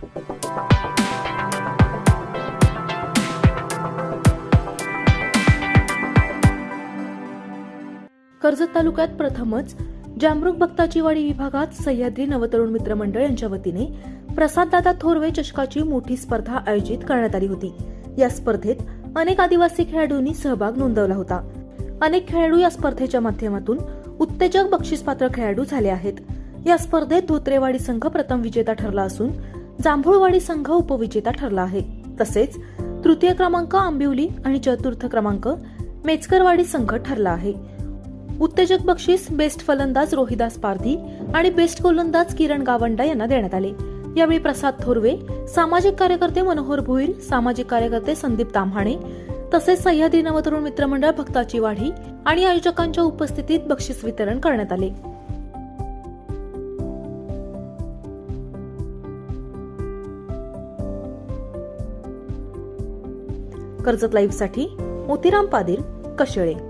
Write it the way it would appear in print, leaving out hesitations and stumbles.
कर्जत तालुक्यात प्रथमच जामरुग भक्ताची वाडी विभागात सह्याद्री नवतरुण मित्र मंडळ यांच्या वतीने प्रसाददादा थोरवे चषकाची मोठी स्पर्धा आयोजित करण्यात आली होती। या स्पर्धेत अनेक आदिवासी खेळाडूंनी सहभाग नोंदवला होता। अनेक खेळाडू या स्पर्धेच्या माध्यमातून उत्तेजक बक्षीसपात्र खेळाडू झाले आहेत। या स्पर्धेत धोत्रेवाडी संघ प्रथम विजेता ठरला असून जांभूळवाडी संघ उपविजेता ठरला आहे। तसेच तृतीय क्रमांक आंबिवली आणि चतुर्थ क्रमांक मेचकरवाडी संघ ठरला आहे। उत्तेजक बक्षीस बेस्ट फलंदाज रोहिदास पारधी आणि बेस्ट गोलंदाज किरण गावंडा यांना देण्यात आले। यावेळी प्रसाद थोरवे, सामाजिक कार्यकर्ते मनोहर भोईर, सामाजिक कार्यकर्ते संदीप ताम्हाणे तसेच सह्याद्री नवतरुण मित्र मंडळ भक्ताची वाडी आणि आयोजकांच्या उपस्थितीत बक्षीस वितरण करण्यात आले। कर्जत लाईव्ह साठी मोतीराम पाटील, कशेळे।